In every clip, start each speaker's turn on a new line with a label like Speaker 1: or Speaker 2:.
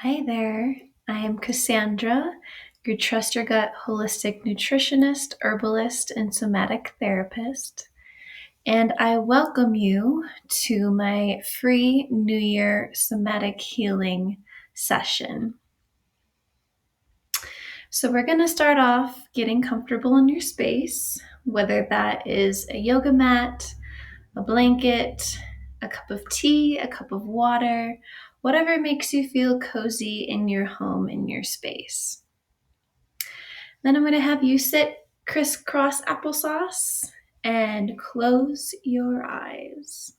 Speaker 1: Hi there, I am Cassandra, your Trust Your Gut holistic nutritionist, herbalist, and somatic therapist. And I welcome you to my free New Year somatic healing session. So, we're going to start off getting comfortable in your space, whether that is a yoga mat, a blanket, a cup of tea, a cup of water, whatever makes you feel cozy in your home, in your space. Then I'm going to have you sit crisscross applesauce and close your eyes.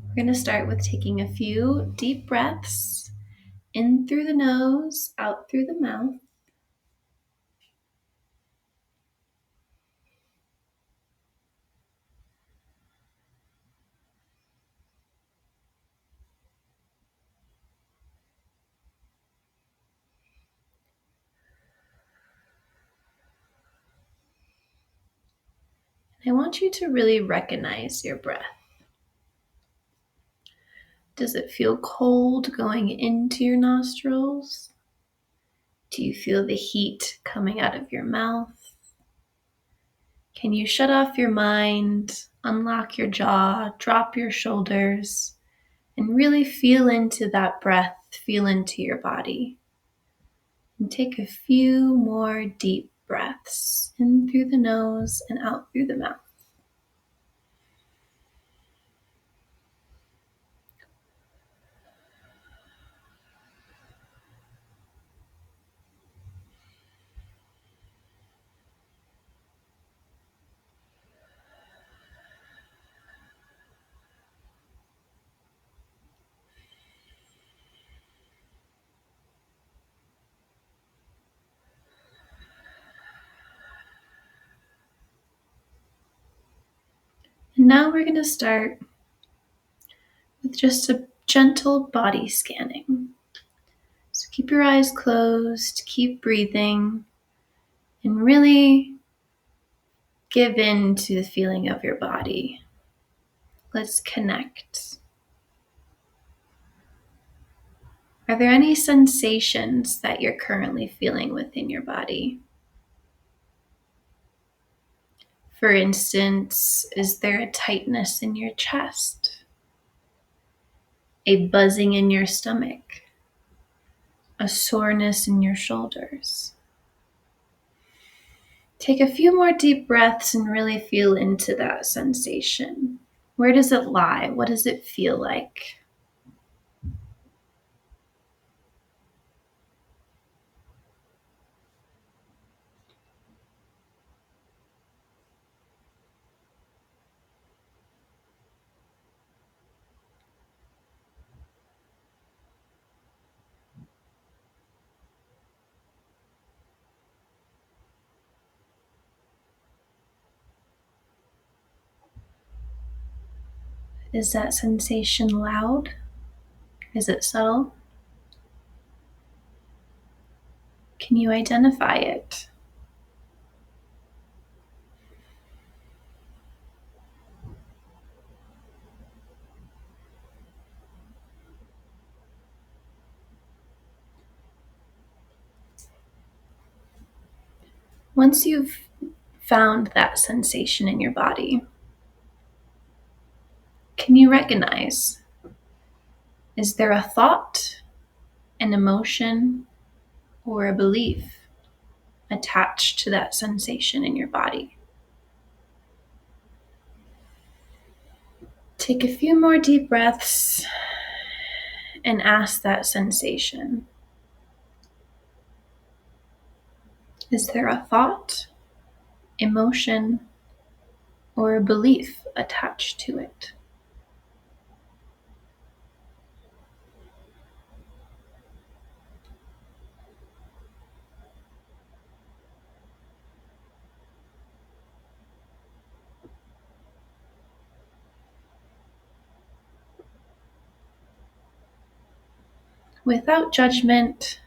Speaker 1: We're going to start with taking a few deep breaths in through the nose, out through the mouth. I want you to really recognize your breath. Does it feel cold going into your nostrils? Do you feel the heat coming out of your mouth? Can you shut off your mind, unlock your jaw, drop your shoulders, and really feel into that breath, feel into your body? And take a few more deep breaths in through the nose and out through the mouth. And now we're going to start with just a gentle body scanning. So keep your eyes closed, keep breathing, and really give in to the feeling of your body. Let's connect. Are there any sensations that you're currently feeling within your body? For instance, is there a tightness in your chest? A buzzing in your stomach? A soreness in your shoulders? Take a few more deep breaths and really feel into that sensation. Where does it lie? What does it feel like? Is that sensation loud? Is it subtle? Can you identify it? Once you've found that sensation in your body, can you recognize? Is there a thought, an emotion, or a belief attached to that sensation in your body? Take a few more deep breaths and ask that sensation. Is there a thought, emotion, or a belief attached to it? Without judgment,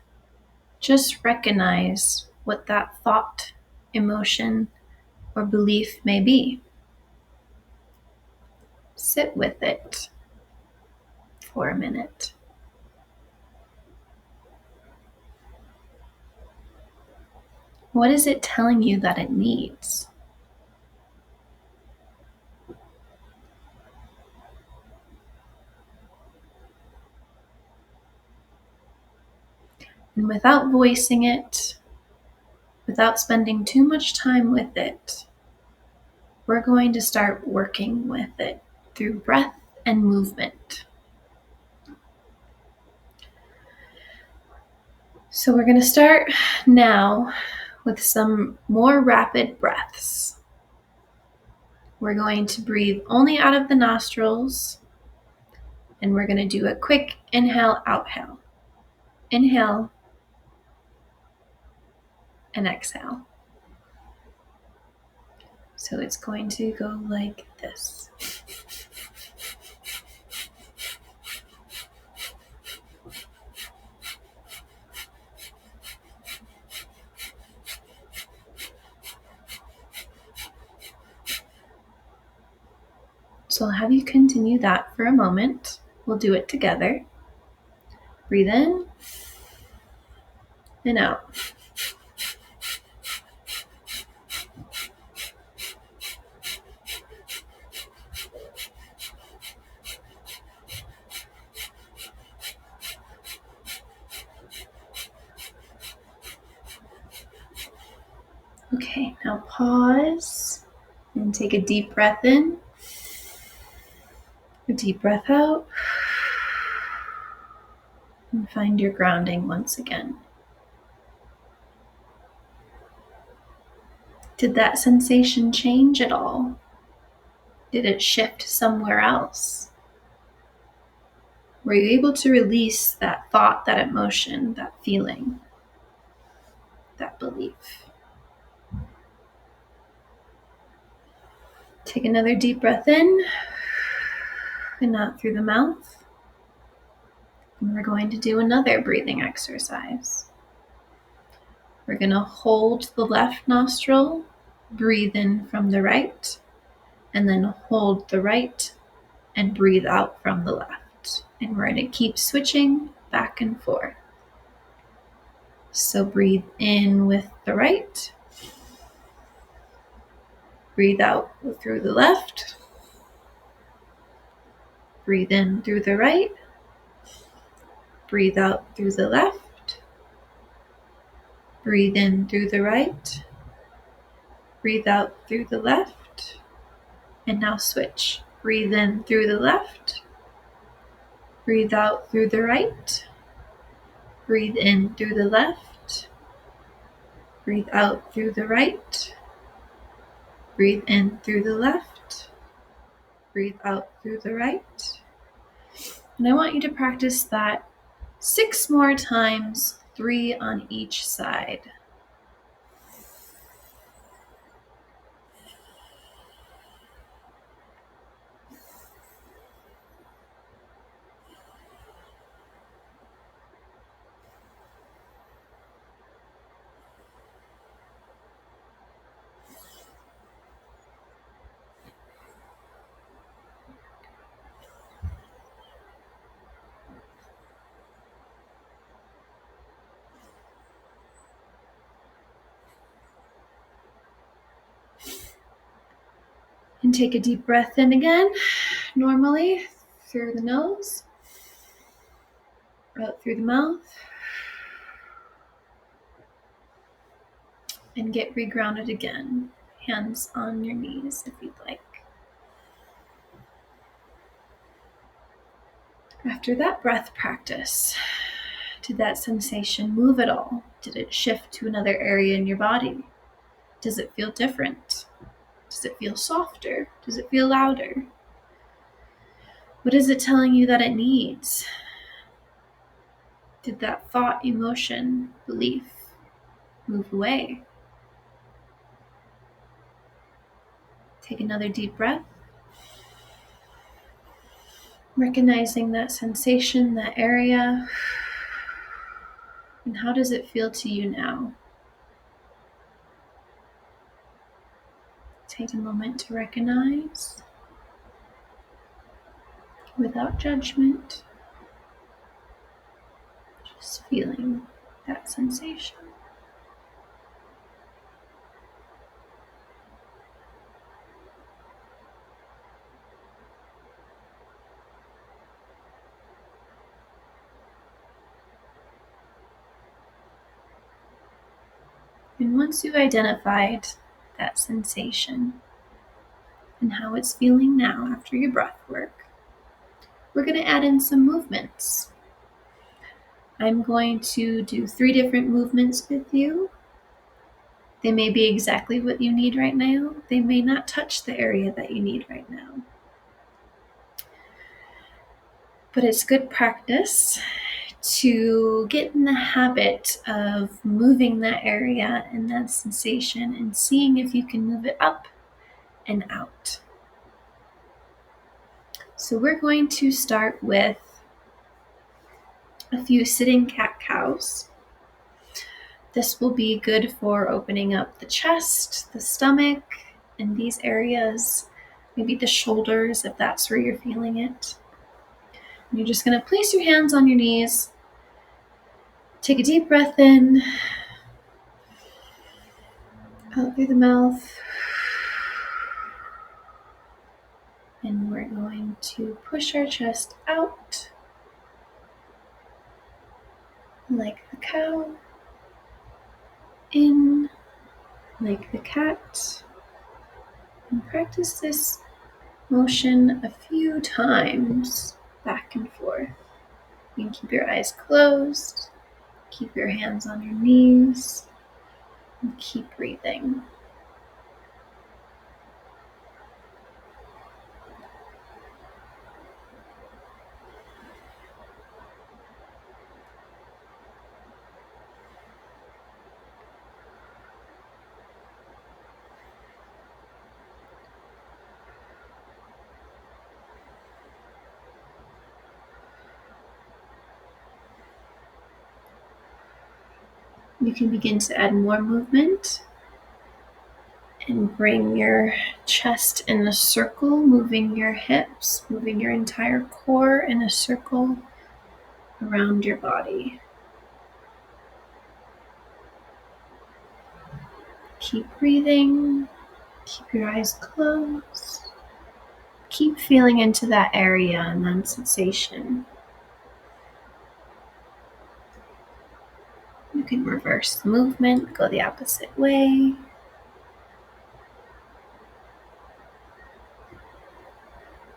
Speaker 1: just recognize what that thought, emotion, or belief may be. Sit with it. for a minute. What is it telling you that it needs? And without voicing it, without spending too much time with it, we're going to start working with it through breath and movement. So we're going to start now with some more rapid breaths. We're going to breathe only out of the nostrils, and we're going to do a quick inhale, outhale. Inhale and exhale. So it's going to go like this. So I'll have you continue that for a moment. We'll do it together. Breathe in and out. Okay, now pause and take a deep breath in, a deep breath out, and find your grounding once again. Did that sensation change at all? Did it shift somewhere else? Were you able to release that thought, that emotion, that feeling, that belief? Take another deep breath in and out through the mouth. And we're going to do another breathing exercise. We're going to hold the left nostril, breathe in from the right, and then hold the right and breathe out from the left. And we're going to keep switching back and forth. So breathe in with the right, breathe out through the left, breathe in through the right, breathe out through the left, breathe in through the right, breathe out through the left, and now switch. Breathe in through the left, breathe out through the right, breathe in through the left, breathe out through the right, breathe in through the left, breathe out through the right. And I want you to practice that 6 more times, 3 on each side. And take a deep breath in again, normally through the nose, out through the mouth, and get regrounded again. Hands on your knees if you'd like. After that breath practice, did that sensation move at all? Did it shift to another area in your body? Does it feel different? Does it feel softer? Does it feel louder? What is it telling you that it needs? Did that thought, emotion, belief move away? Take another deep breath. Recognizing that sensation, that area. And how does it feel to you now? Take a moment to recognize without judgment. Just feeling that sensation. And once you've identified that sensation and how it's feeling now after your breath work, we're going to add in some movements. I'm going to do 3 different movements with you. They may be exactly what you need right now. They may not touch the area that you need right now. But it's good practice to get in the habit of moving that area and that sensation and seeing if you can move it up and out. So we're going to start with a few sitting cat-cows. This will be good for opening up the chest, the stomach, and these areas, maybe the shoulders if that's where you're feeling it. And you're just going to place your hands on your knees. Take a deep breath in, out through the mouth. And we're going to push our chest out like the cow, in like the cat, and practice this motion a few times back and forth. You can keep your eyes closed, keep your hands on your knees, and keep breathing. You can begin to add more movement and bring your chest in a circle, moving your hips, moving your entire core in a circle around your body. Keep breathing, keep your eyes closed, keep feeling into that area and that sensation. You can reverse the movement, go the opposite way.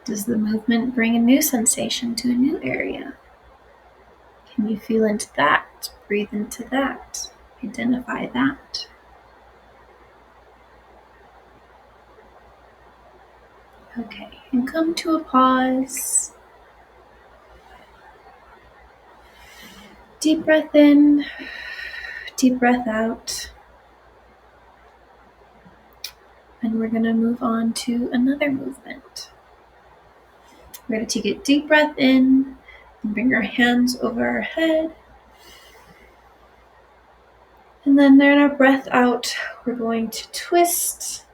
Speaker 1: Does the movement bring a new sensation to a new area? Can you feel into that? Breathe into that. Identify that. Okay, and come to a pause. Deep breath in, deep breath out. And we're going to move on to another movement. We're going to take a deep breath in and bring our hands over our head. And then in our breath out, we're going to twist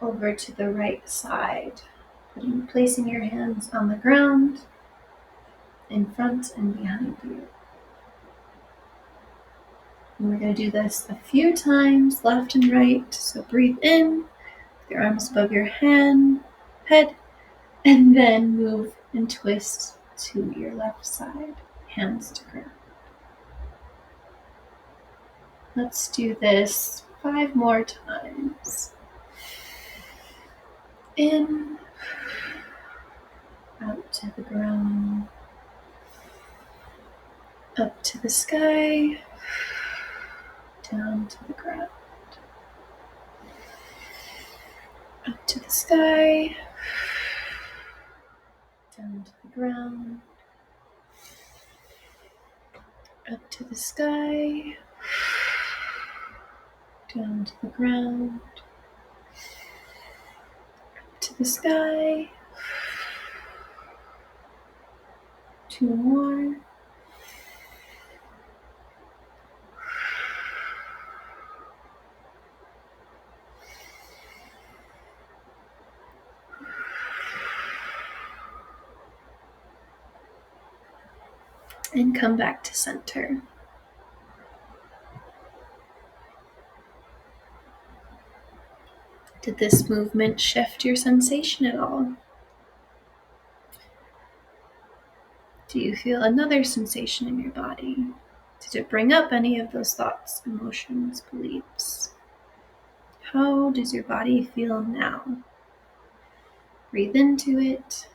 Speaker 1: over to the right side, placing your hands on the ground, in front and behind you. And we're going to do this a few times, left and right. So breathe in, with your arms above your head, and then move and twist to your left side, hands to ground. Let's do this 5 more times. In, out to the ground, up to the sky, down to the ground, up to the sky, down to the ground, up to the sky, down to the ground, up to the sky. 2 more. And come back to center. Did this movement shift your sensation at all? Do you feel another sensation in your body? Did it bring up any of those thoughts, emotions, beliefs? How does your body feel now? Breathe into it.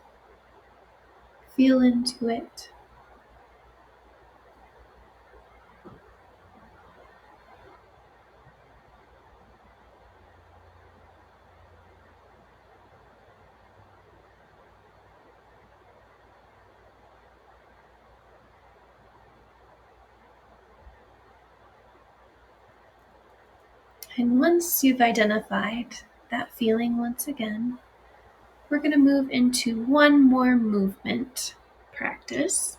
Speaker 1: Feel into it. And once you've identified that feeling once again, we're going to move into one more movement practice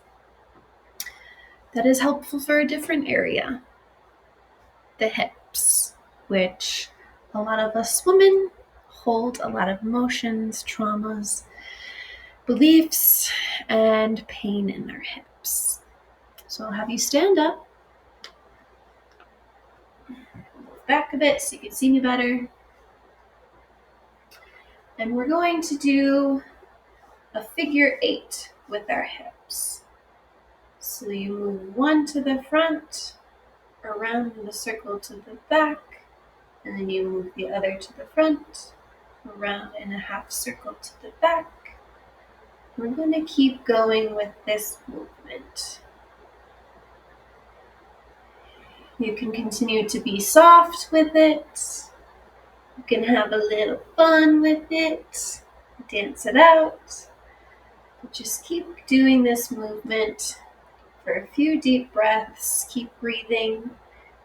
Speaker 1: that is helpful for a different area, the hips, which a lot of us women hold a lot of emotions, traumas, beliefs, and pain in our hips. So I'll have you stand up, back a bit so you can see me better. And we're going to do a figure 8 with our hips. So you move one to the front, around in a circle to the back, and then you move the other to the front, around in a half circle to the back. We're going to keep going with this movement. You can continue to be soft with it. You can have a little fun with it. Dance it out. But just keep doing this movement for a few deep breaths. Keep breathing.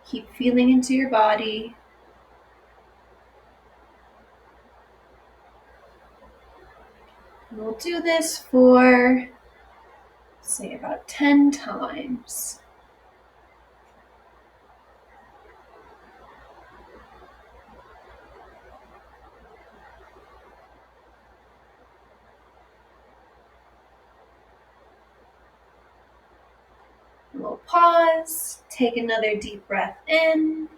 Speaker 1: Keep feeling into your body. And we'll do this for, say, about 10 times. We'll pause, take another deep breath in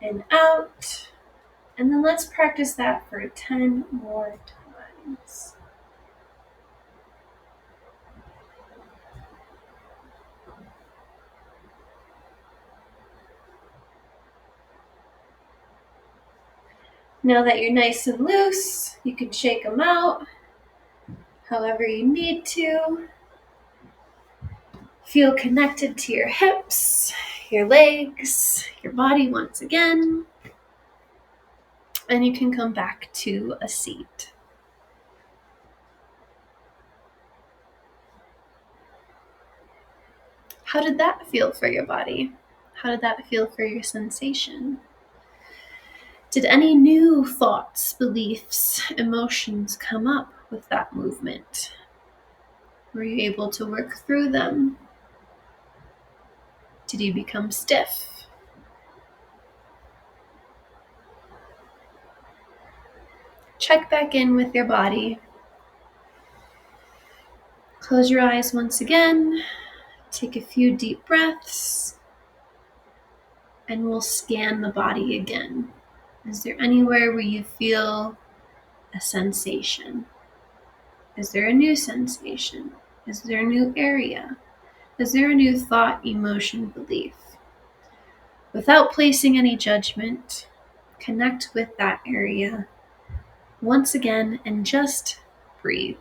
Speaker 1: and out, and then let's practice that for 10 more times. Now that you're nice and loose, you can shake them out however you need to. Feel connected to your hips, your legs, your body once again. And you can come back to a seat. How did that feel for your body? How did that feel for your sensation? Did any new thoughts, beliefs, emotions come up with that movement? Were you able to work through them? Did you become stiff? Check back in with your body. Close your eyes once again. Take a few deep breaths. And we'll scan the body again. Is there anywhere where you feel a sensation? Is there a new sensation? Is there a new area? Is there a new thought, emotion, belief? Without placing any judgment, connect with that area once again and just breathe.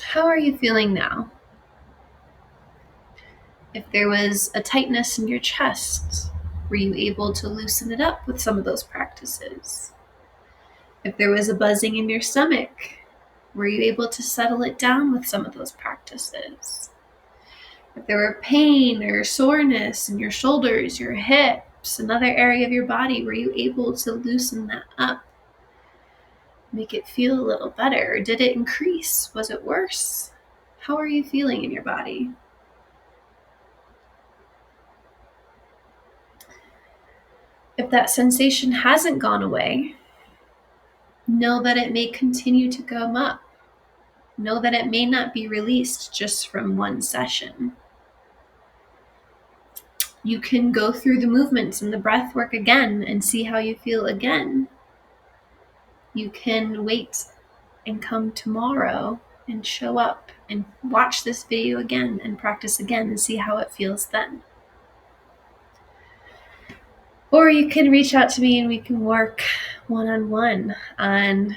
Speaker 1: How are you feeling now? If there was a tightness in your chest, were you able to loosen it up with some of those practices? If there was a buzzing in your stomach, were you able to settle it down with some of those practices? If there were pain or soreness in your shoulders, your hips, another area of your body, were you able to loosen that up? Make it feel a little better? Or did it increase? Was it worse? How are you feeling in your body? If that sensation hasn't gone away, know that it may continue to come up. Know that it may not be released just from one session. You can go through the movements and the breath work again and see how you feel again. You can wait and come tomorrow and show up and watch this video again and practice again and see how it feels then. Or you can reach out to me and we can work one-on-one on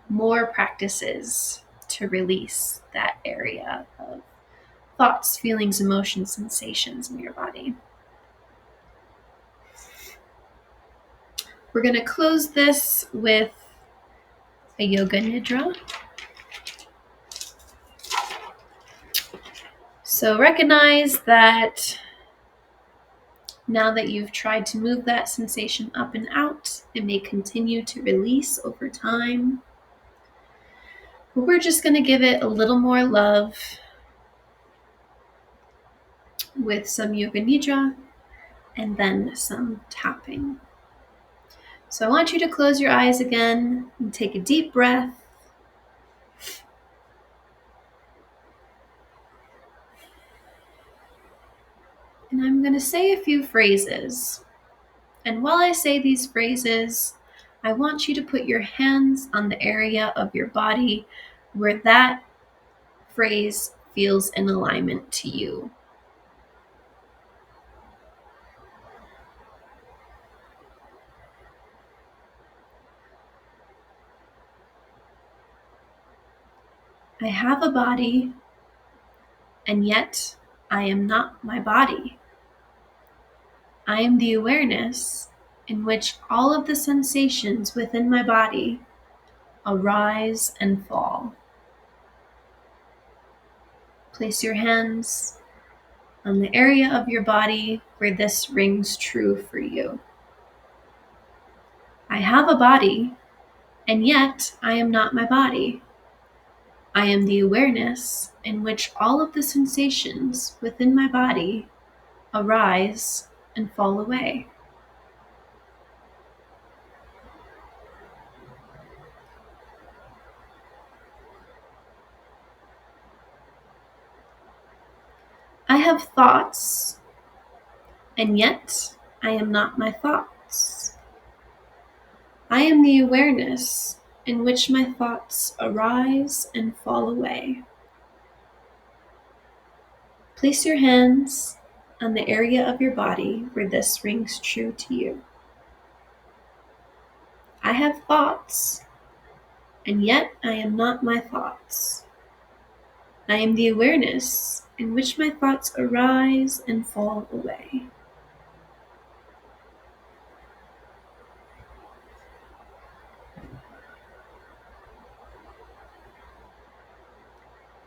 Speaker 1: more practices to release that area of thoughts, feelings, emotions, sensations in your body. We're going to close this with a yoga nidra. So recognize that now that you've tried to move that sensation up and out, it may continue to release over time. But we're just going to give it a little more love with some yoga nidra and then some tapping. So I want you to close your eyes again and take a deep breath. And I'm going to say a few phrases. And while I say these phrases, I want you to put your hands on the area of your body where that phrase feels in alignment to you. I have a body, and yet I am not my body. I am the awareness in which all of the sensations within my body arise and fall. Place your hands on the area of your body where this rings true for you. I have a body, and yet I am not my body. I am the awareness in which all of the sensations within my body arise and fall away. I have thoughts, and yet I am not my thoughts. I am the awareness in which my thoughts arise and fall away. Place your hands on the area of your body where this rings true to you. I have thoughts, and yet I am not my thoughts. I am the awareness in which my thoughts arise and fall away.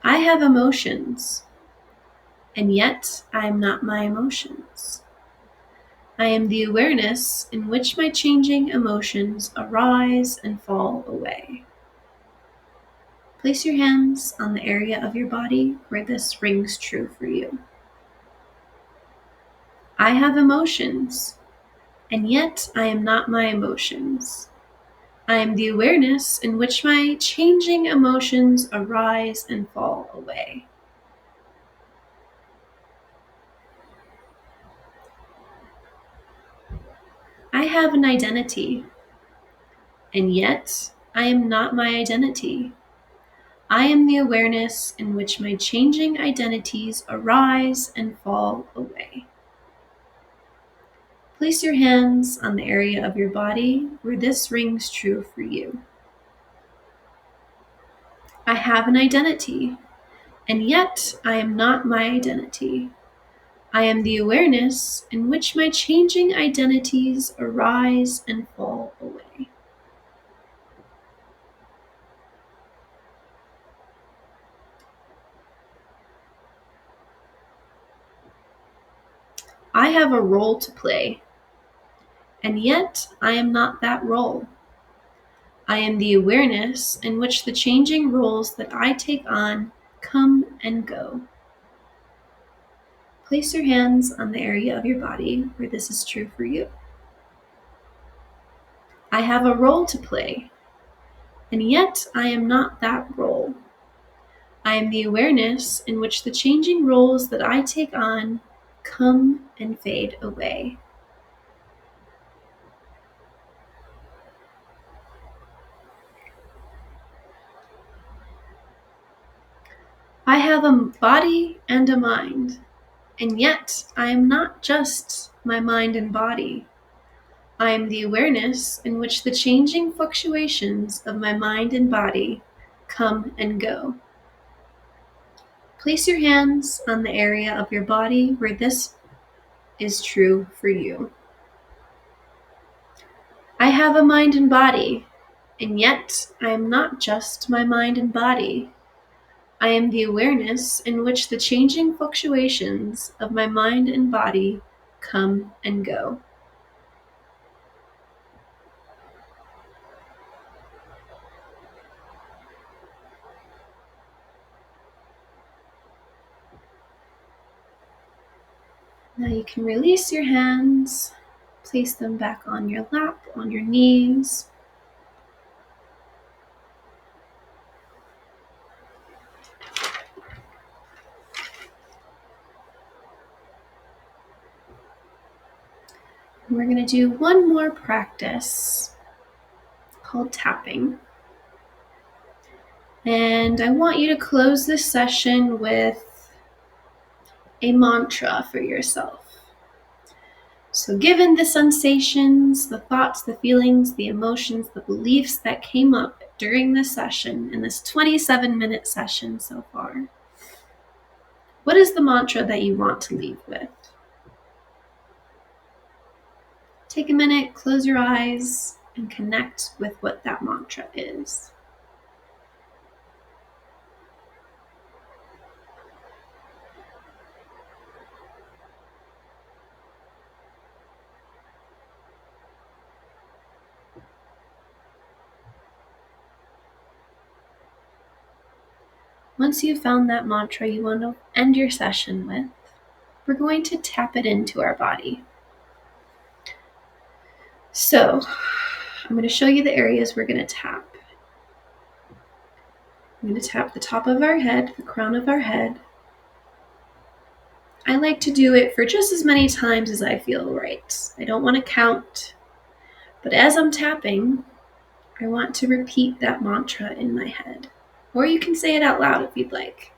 Speaker 1: I have emotions, and yet I am not my emotions. I am the awareness in which my changing emotions arise and fall away. Place your hands on the area of your body where this rings true for you. I have emotions, and yet I am not my emotions. I am the awareness in which my changing emotions arise and fall away. I have an identity, and yet I am not my identity. I am the awareness in which my changing identities arise and fall away. Place your hands on the area of your body where this rings true for you. I have an identity, and yet I am not my identity. I am the awareness in which my changing identities arise and fall away. I have a role to play, and yet I am not that role. I am the awareness in which the changing roles that I take on come and go. Place your hands on the area of your body where this is true for you. I have a role to play, and yet I am not that role. I am the awareness in which the changing roles that I take on come and fade away. I have a body and a mind, and yet I am not just my mind and body. I am the awareness in which the changing fluctuations of my mind and body come and go. Place your hands on the area of your body where this is true for you. I have a mind and body, and yet I am not just my mind and body. I am the awareness in which the changing fluctuations of my mind and body come and go. Now you can release your hands, place them back on your lap, on your knees. We're going to do one more practice called tapping. And I want you to close this session with a mantra for yourself. So given the sensations, the thoughts, the feelings, the emotions, the beliefs that came up during this session, in this 27-minute session so far, what is the mantra that you want to leave with? Take a minute, close your eyes, and connect with what that mantra is. Once you've found that mantra you want to end your session with, we're going to tap it into our body. So, I'm going to show you the areas we're going to tap. I'm going to tap the top of our head, the crown of our head. I like to do it for just as many times as I feel right. I don't want to count, but as I'm tapping, I want to repeat that mantra in my head. Or you can say it out loud if you'd like.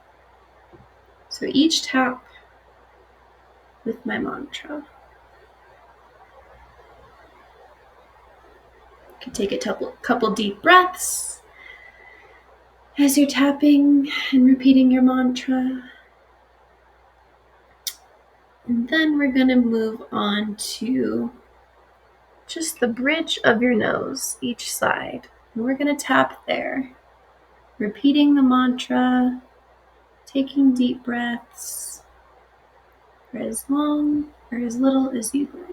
Speaker 1: So each tap with my mantra. You can take a couple deep breaths as you're tapping and repeating your mantra. And then we're going to move on to just the bridge of your nose, each side. And we're going to tap there, repeating the mantra, taking deep breaths for as long or as little as you'd like.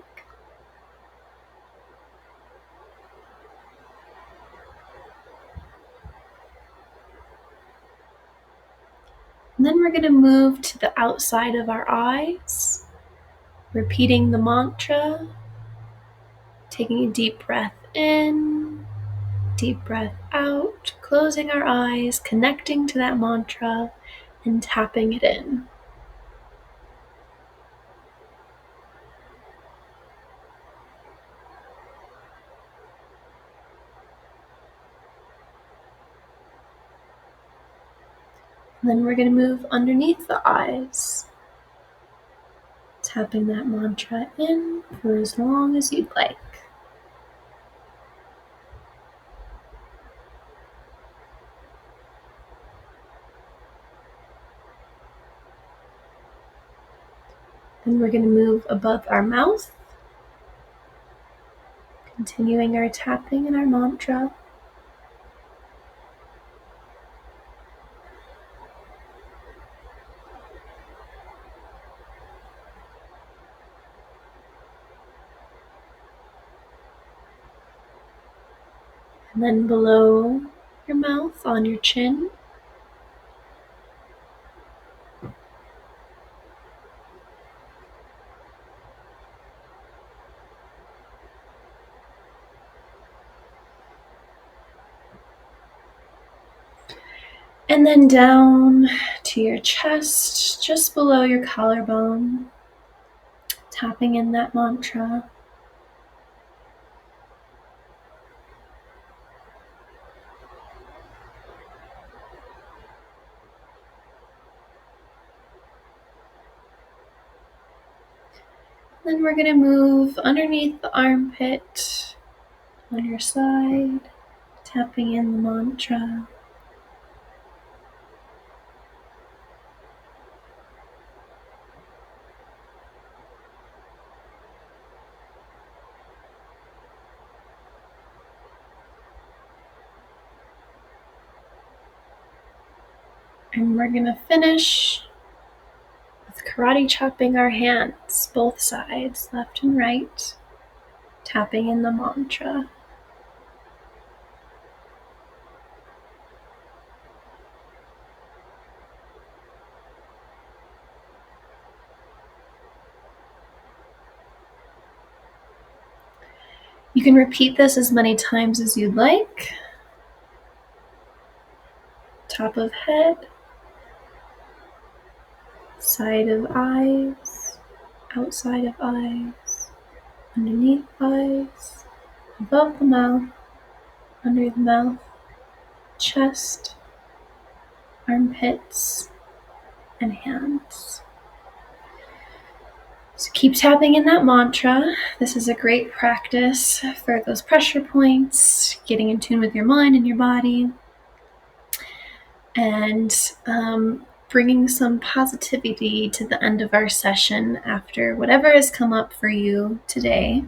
Speaker 1: And then we're going to move to the outside of our eyes, repeating the mantra, taking a deep breath in, deep breath out, closing our eyes, connecting to that mantra, and tapping it in. And then we're going to move underneath the eyes, tapping that mantra in for as long as you'd like. Then we're going to move above our mouth, continuing our tapping and our mantra. And then below your mouth, on your chin. And then down to your chest, just below your collarbone, tapping in that mantra. Then we're going to move underneath the armpit on your side, tapping in the mantra. And we're going to finish with karate chopping our hands, both sides, left and right, tapping in the mantra. You can repeat this as many times as you'd like. Top of head, side of eyes, outside of eyes, underneath eyes, above the mouth, under the mouth, chest, armpits, and hands. So keep tapping in that mantra. This is a great practice for those pressure points, getting in tune with your mind and your body, and bringing some positivity to the end of our session after whatever has come up for you today.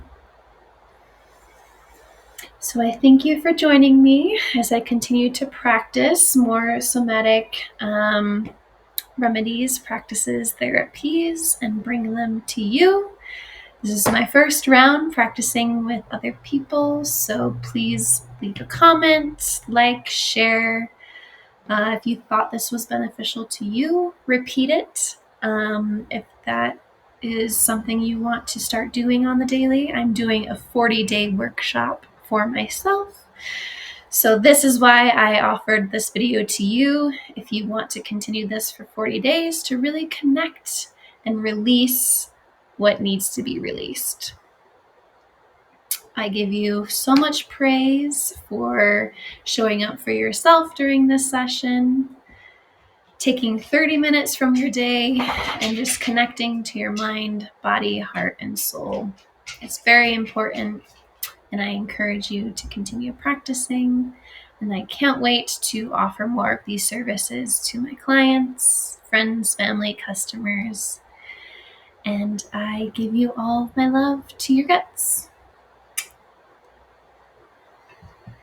Speaker 1: So I thank you for joining me as I continue to practice more somatic remedies, practices, therapies, and bring them to you. This is my first round practicing with other people, so please leave a comment, like, share. If you thought this was beneficial to you, repeat it. If that is something you want to start doing on the daily, I'm doing a 40-day workshop for myself. So this is why I offered this video to you. If you want to continue this for 40 days to really connect and release what needs to be released. I give you so much praise for showing up for yourself during this session, taking 30 minutes from your day and just connecting to your mind, body, heart, and soul. It's very important, and I encourage you to continue practicing. And I can't wait to offer more of these services to my clients, friends, family, customers. And I give you all of my love to your guts.